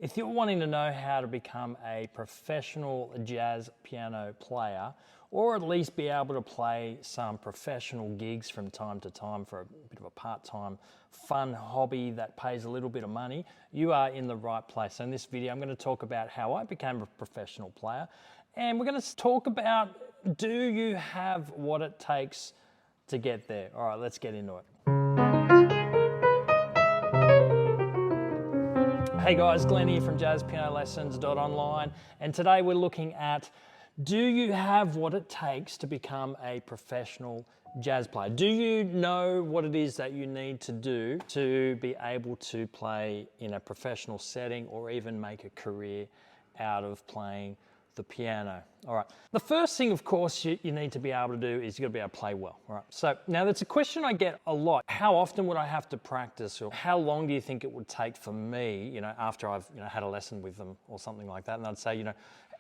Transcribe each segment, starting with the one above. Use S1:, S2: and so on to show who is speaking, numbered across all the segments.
S1: If you're wanting to know how to become a professional jazz piano player, or at least be able to play some professional gigs from time to time for a bit of a part-time fun hobby that pays a little bit of money, you are in the right place. So in this video, I'm going to talk about how I became a professional player, and we're going to talk about, do you have what it takes to get there? All right, let's get into it. Hey guys, Glenn here from jazzpianolessons.online, and today we're looking at, do you have what it takes to become a professional jazz player? Do you know what it is that you need to do to be able to play in a professional setting or even make a career out of playing the piano? All right. The first thing, of course, you need to be able to do is you've got to be able to play well. All right. So now that's a question I get a lot. How often would I have to practice, or how long do you think it would take for me, after I've, had a lesson with them or something like that? And I'd say,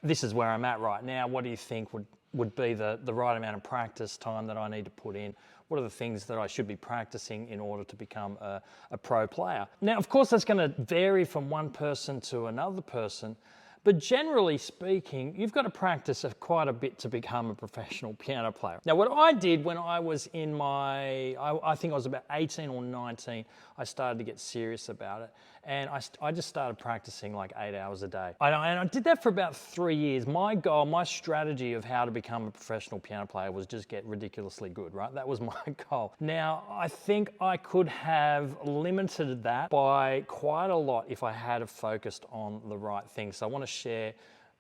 S1: this is where I'm at right now. What do you think would be the right amount of practice time that I need to put in? What are the things that I should be practicing in order to become a pro player? Now, of course, that's going to vary from one person to another person. But generally speaking, you've got to practice quite a bit to become a professional piano player. Now, what I did when I was in I think I was about 18 or 19, I started to get serious about it. And I just started practicing like 8 hours a day. And I did that for about 3 years. My goal, my strategy of how to become a professional piano player was just get ridiculously good, right? That was my goal. Now, I think I could have limited that by quite a lot if I had focused on the right things. So I want to share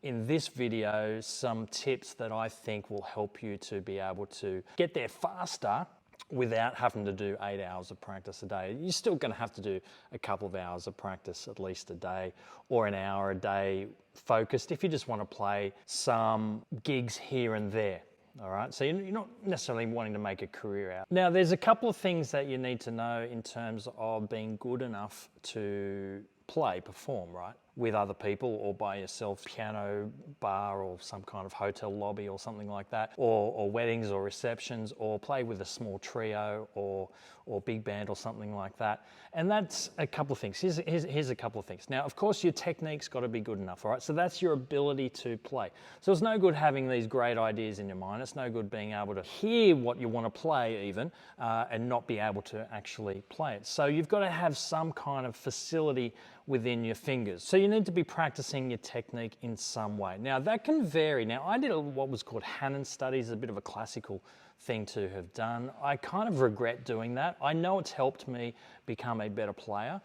S1: in this video some tips that I think will help you to be able to get there faster without having to do 8 hours of practice a day. You're still going to have to do a couple of hours of practice at least a day, or an hour a day focused if you just want to play some gigs here and there. All right, so you're not necessarily wanting to make a career out. Now, there's a couple of things that you need to know in terms of being good enough to perform, right, with other people or by yourself, piano bar or some kind of hotel lobby or something like that, or weddings or receptions, or play with a small trio or big band or something like that. And that's a couple of things. Here's a couple of things. Now, of course, your technique's got to be good enough, all right? So that's your ability to play. So it's no good having these great ideas in your mind. It's no good being able to hear what you want to play even and not be able to actually play it. So you've got to have some kind of facility within your fingers. So you need to be practicing your technique in some way. Now that can vary. Now I did what was called Hanon studies, a bit of a classical thing to have done. I kind of regret doing that. I know it's helped me become a better player,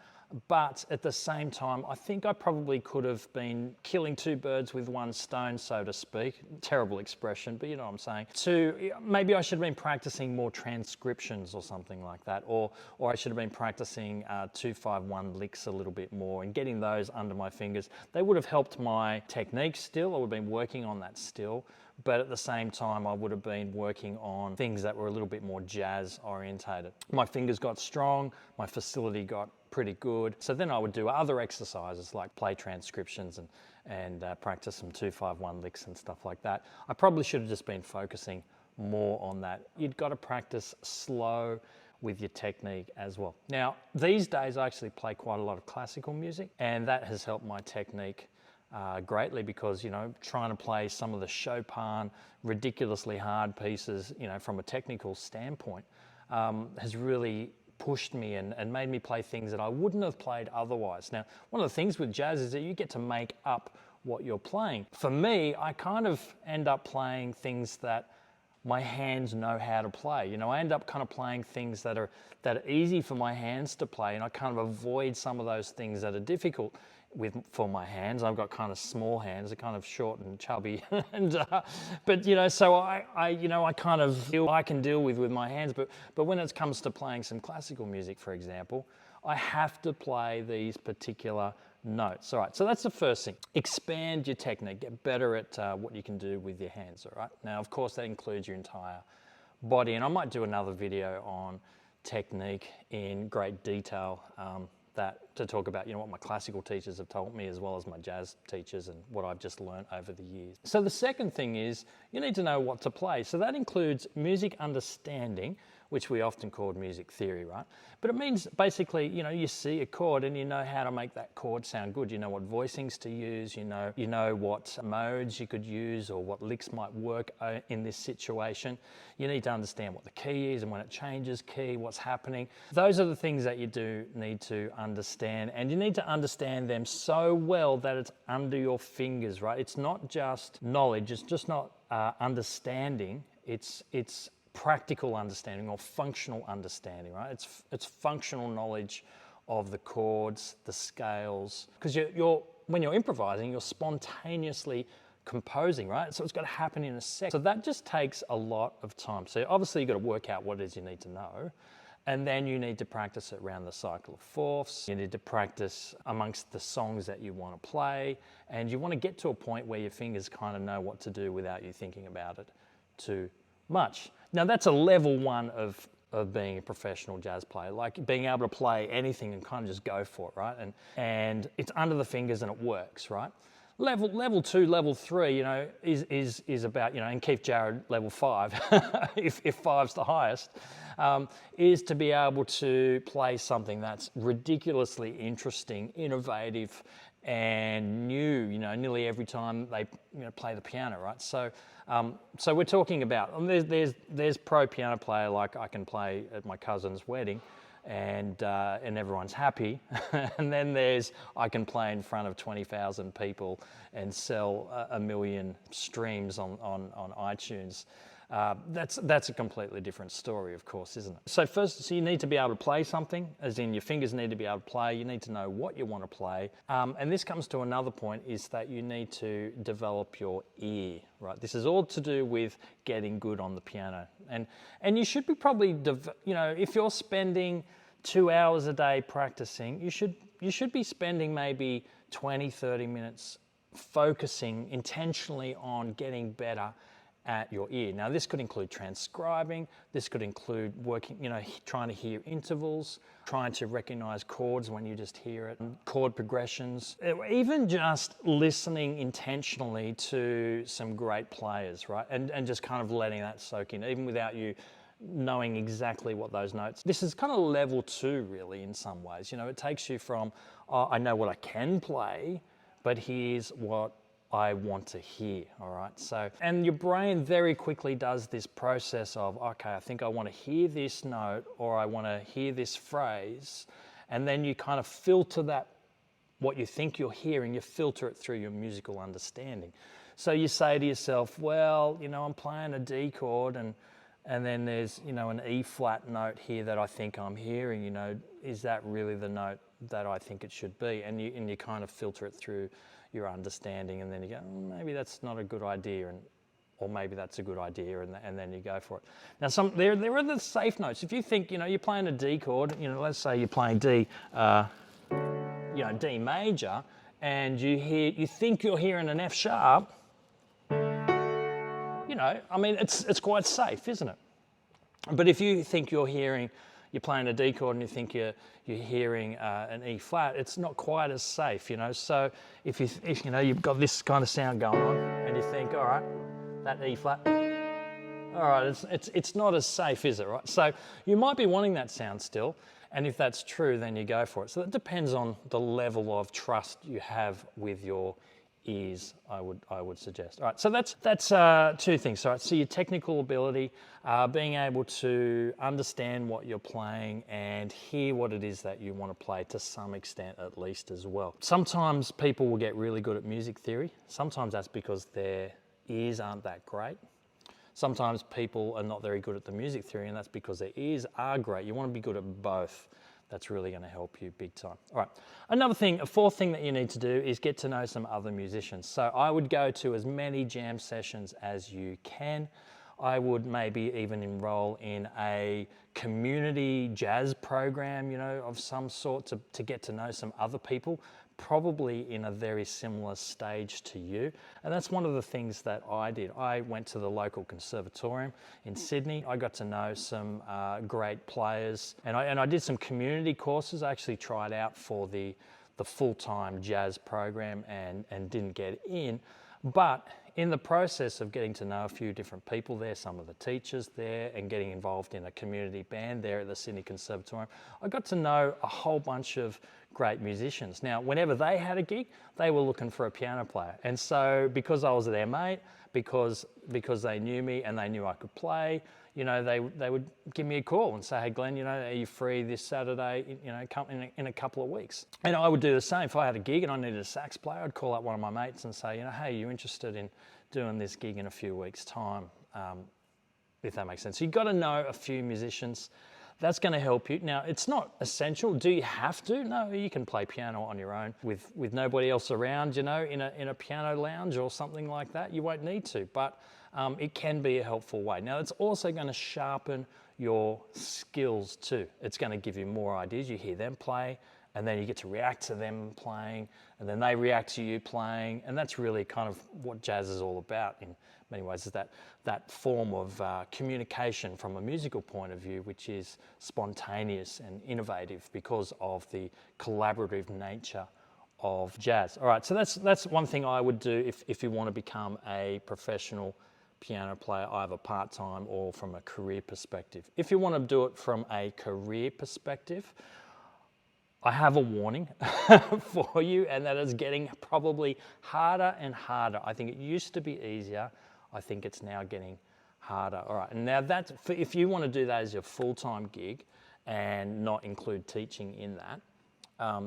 S1: but at the same time, I think I probably could have been killing two birds with one stone, so to speak. Terrible expression, but you know what I'm saying. Maybe I should have been practicing more transcriptions or something like that, or I should have been practicing 2-5-1 licks a little bit more and getting those under my fingers. They would have helped my technique still. I would have been working on that still. But at the same time, I would have been working on things that were a little bit more jazz orientated. My fingers got strong, my facility got pretty good. So then I would do other exercises like play transcriptions and practice some 2-5-1 licks and stuff like that. I probably should have just been focusing more on that. You've got to practice slow with your technique as well. Now, these days I actually play quite a lot of classical music, and that has helped my technique greatly, because trying to play some of the Chopin ridiculously hard pieces from a technical standpoint has really pushed me and made me play things that I wouldn't have played otherwise. Now, one of the things with jazz is that you get to make up what you're playing. For me, I kind of end up playing things that my hands know how to play. I end up kind of playing things that are easy for my hands to play, and I kind of avoid some of those things that are difficult for my hands. I've got kind of small hands, they're kind of short and chubby, but so I kind of I can deal with my hands. But when it comes to playing some classical music, for example, I have to play these particular notes. All right, so that's the first thing. Expand your technique, get better at what you can do with your hands. All right. Now, of course, that includes your entire body, and I might do another video on technique in great detail. To talk about what my classical teachers have taught me, as well as my jazz teachers, and what I've just learned over the years. So the second thing is you need to know what to play. So that includes music understanding, which we often call music theory, right? But it means basically, you see a chord and you know how to make that chord sound good. You know what voicings to use, you know what modes you could use or what licks might work in this situation. You need to understand what the key is and when it changes key, what's happening. Those are the things that you do need to understand, and you need to understand them so well that it's under your fingers, right? It's not just knowledge, it's just not understanding, it's practical understanding or functional understanding, right? It's functional knowledge of the chords, the scales, because when you're improvising, you're spontaneously composing, right? So it's got to happen in a second. So that just takes a lot of time. So obviously you've got to work out what it is you need to know, and then you need to practice it around the cycle of fourths. You need to practice amongst the songs that you want to play, and you want to get to a point where your fingers kind of know what to do without you thinking about it too much. Now that's a level one of being a professional jazz player, like being able to play anything and kind of just go for it, right? And it's under the fingers and it works, right? Level 2, level 3, is about, and Keith Jarrett level 5, if 5's the highest, is to be able to play something that's ridiculously interesting, innovative, and new. Nearly every time they play the piano, right? So we're talking about, there's pro piano player like I can play at my cousin's wedding, and everyone's happy. And then there's, I can play in front of 20,000 people and sell 1 million streams on iTunes. That's a completely different story, of course, isn't it? So you need to be able to play something, as in your fingers need to be able to play. You need to know what you want to play. And this comes to another point, is that you need to develop your ear, right? This is all to do with getting good on the piano. And you should be probably, if you're spending 2 hours a day practicing, you should be spending maybe 20, 30 minutes focusing intentionally on getting better at your ear. Now this could include transcribing, this could include working, trying to hear intervals, trying to recognize chords when you just hear it, chord progressions, even just listening intentionally to some great players, right? And just kind of letting that soak in, even without you knowing exactly what those notes. This is kind of level 2 really in some ways. It takes you from, I know what I can play, but here's what I want to hear, all right? So, and your brain very quickly does this process of, okay, I think I want to hear this note, or I want to hear this phrase, and then you kind of filter that, what you think you're hearing, you filter it through your musical understanding. So you say to yourself, well, I'm playing a D chord, and then there's, an E flat note here that I think I'm hearing, is that really the note that I think it should be? And you kind of filter it through your understanding, and then you go, maybe that's not a good idea, or maybe that's a good idea, and then you go for it. Now, there are the safe notes. If you think, you're playing a D chord, let's say you're playing D, D major, and you think you're hearing an F sharp, it's quite safe, isn't it? But if you think you're playing a D chord and you think you're hearing an E flat, it's not quite as safe, So if you've got this kind of sound going on, and you think, all right, that E flat, all right, it's not as safe, is it, right? So you might be wanting that sound still, and if that's true, then you go for it. So that depends on the level of trust you have with your ears, I would suggest. All right, so that's 2 things. All right, so your technical ability, being able to understand what you're playing and hear what it is that you want to play to some extent at least as well. Sometimes people will get really good at music theory. Sometimes that's because their ears aren't that great. Sometimes people are not very good at the music theory, and that's because their ears are great. You want to be good at both. That's really going to help you big time. All right, a 4th thing that you need to do is get to know some other musicians. So I would go to as many jam sessions as you can. I would maybe even enroll in a community jazz program, of some sort to get to know some other people, probably in a very similar stage to you. And that's one of the things that I did. I went to the local conservatorium in Sydney. I got to know some great players, and I did some community courses. I actually tried out for the full-time jazz program and didn't get in. But in the process of getting to know a few different people there, some of the teachers there, and getting involved in a community band there at the Sydney Conservatorium, I got to know a whole bunch of great musicians. Now, whenever they had a gig, they were looking for a piano player. And so because I was their mate, because they knew me and they knew I could play, you know, they would give me a call and say, hey Glenn, you know, are you free this Saturday, you know, come in a couple of weeks. And I would do the same. If I had a gig and I needed a sax player, I'd call up one of my mates and say, you know, hey, you interested in doing this gig in a few weeks' time, if that makes sense. So you've got to know a few musicians. That's going to help you. Now, it's not essential. Do you have to? No, you can play piano on your own with nobody else around, you know, in a piano lounge or something like that. You won't need to, but it can be a helpful way. Now, it's also going to sharpen your skills too. It's going to give you more ideas. You hear them play, and then you get to react to them playing, and then they react to you playing, and that's really kind of what jazz is all about in many ways, is that form of communication from a musical point of view, which is spontaneous and innovative because of the collaborative nature of jazz. All right, so that's one thing I would do if you want to become a professional piano player, either part-time or from a career perspective. If you want to do it from a career perspective, I have a warning for you, and that is getting probably harder and harder. I think it used to be easier. I think it's now getting harder. All right, and now that's, if you want to do that as your full-time gig and not include teaching in that,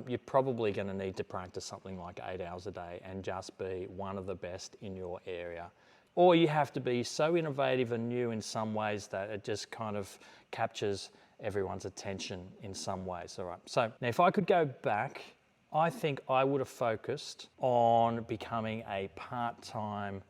S1: you're probably going to need to practice something like 8 hours a day and just be one of the best in your area. Or you have to be so innovative and new in some ways that it just kind of captures everyone's attention in some ways. All right, so now if I could go back, I think I would have focused on becoming a part-time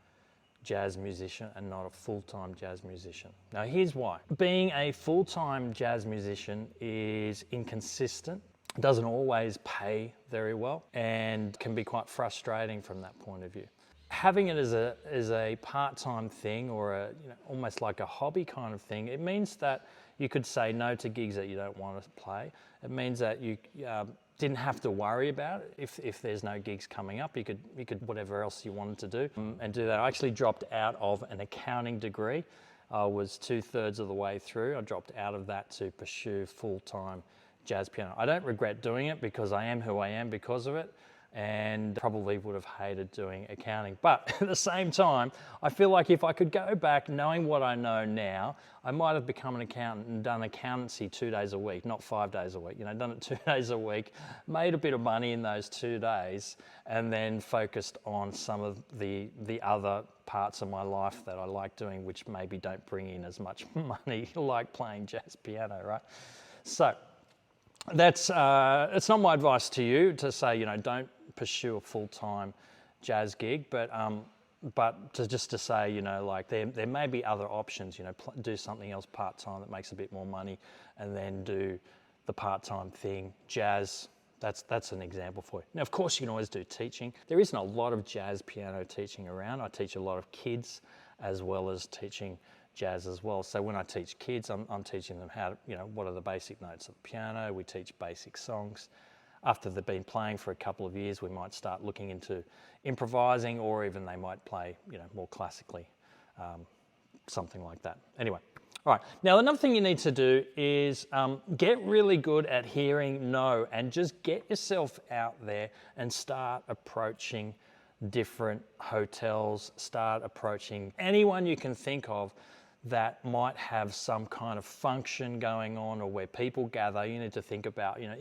S1: jazz musician and not a full-time jazz musician. Now here's why. Being a full-time jazz musician is inconsistent, doesn't always pay very well, and can be quite frustrating from that point of view. Having it as a part-time thing, or a, you know, almost like a hobby kind of thing, it means that you could say no to gigs that you don't want to play. It means that you didn't have to worry about it. If there's no gigs coming up, you could whatever else you wanted to do and do that. I actually dropped out of an accounting degree. I was 2/3 of the way through. I dropped out of that to pursue full-time jazz piano. I don't regret doing it because I am who I am because of it, and probably would have hated doing accounting. But at the same time, I feel like if I could go back knowing what I know now, I might have become an accountant and done accountancy 2 days a week, not 5 days a week, you know, done it 2 days a week, made a bit of money in those 2 days, and then focused on some of the other parts of my life that I like doing, which maybe don't bring in as much money, like playing jazz piano, right? So that's, it's not my advice to you to say, you know, don't pursue a full-time jazz gig, but just to say, you know, like there may be other options, you know, do something else part-time that makes a bit more money, and then do the part-time thing, jazz. That's an example for you. Now, of course, you can always do teaching. There isn't a lot of jazz piano teaching around. I teach a lot of kids as well as teaching jazz as well. So when I teach kids, I'm teaching them how to, you know, what are the basic notes of the piano. We teach basic songs. After they've been playing for a couple of years, we might start looking into improvising, or even they might play, you know, more classically, something like that. Anyway, all right. Now, another thing you need to do is get really good at hearing no, and just get yourself out there and start approaching different hotels, start approaching anyone you can think of that might have some kind of function going on, or where people gather. You need to think about, you know,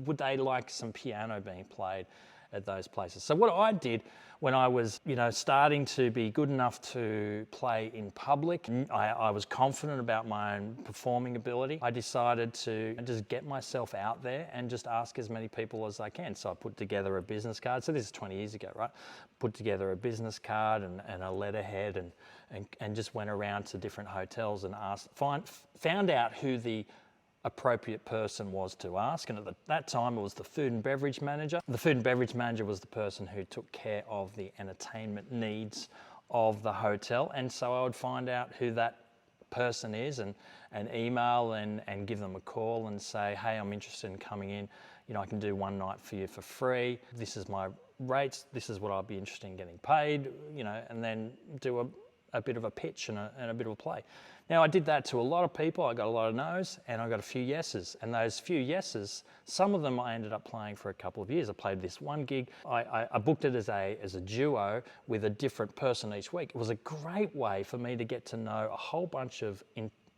S1: would they like some piano being played at those places? So what I did when I was, you know, starting to be good enough to play in public, I was confident about my own performing ability. I decided to just get myself out there and just ask as many people as I can. So I put together a business card. So this is 20 years ago, right? Put together a business card and a letterhead, and just went around to different hotels and found out who the appropriate person was to ask. And at that time, it was the food and beverage manager. The food and beverage manager was the person who took care of the entertainment needs of the hotel. And so I would find out who that person is, and email and give them a call and say, hey, I'm interested in coming in. You know, I can do one night for you for free. This is my rates, this is what I'd be interested in getting paid, and then do a bit of a pitch and a bit of a play. Now, I did that to a lot of people. I got a lot of no's and I got a few yeses. And those few yeses, some of them I ended up playing for a couple of years. I played this one gig. I booked it as a duo with a different person each week. It was a great way for me to get to know a whole bunch of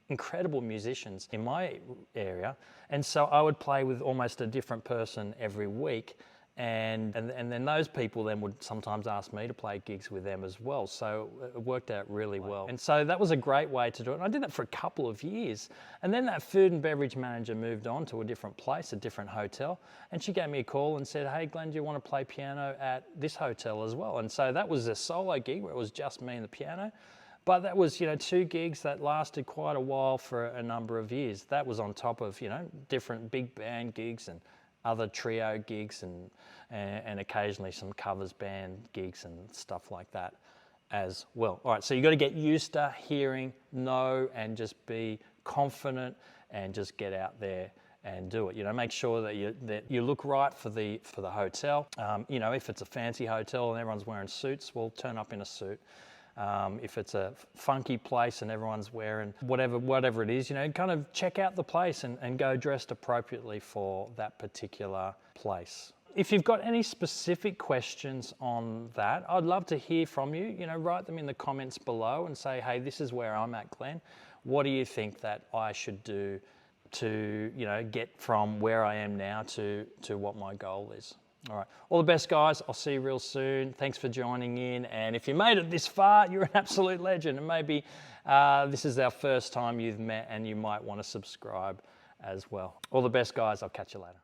S1: incredible musicians in my area. And so I would play with almost a different person every week. And then those people then would sometimes ask me to play gigs with them as well. So it worked out really well. And so that was a great way to do it. And I did that for a couple of years. And then that food and beverage manager moved on to a different place, a different hotel. And she gave me a call and said, hey, Glenn, do you want to play piano at this hotel as well? And so that was a solo gig where it was just me and the piano. But that was, 2 gigs that lasted quite a while for a number of years. That was on top of, different big band gigs and other trio gigs and occasionally some covers band gigs and stuff like that as well. All right, so you've got to get used to hearing no and just be confident and just get out there and do it. Make sure that you look right for the hotel. If it's a fancy hotel and everyone's wearing suits, well, turn up in a suit. If it's a funky place and everyone's wearing whatever it is, kind of check out the place and go dressed appropriately for that particular place. If you've got any specific questions on that, I'd love to hear from you. Write them in the comments below and say, hey, this is where I'm at, Glenn. What do you think that I should do to, get from where I am now to what my goal is? All right. All the best, guys. I'll see you real soon. Thanks for joining in. And if you made it this far, you're an absolute legend. And maybe this is our first time you've met and you might want to subscribe as well. All the best, guys. I'll catch you later.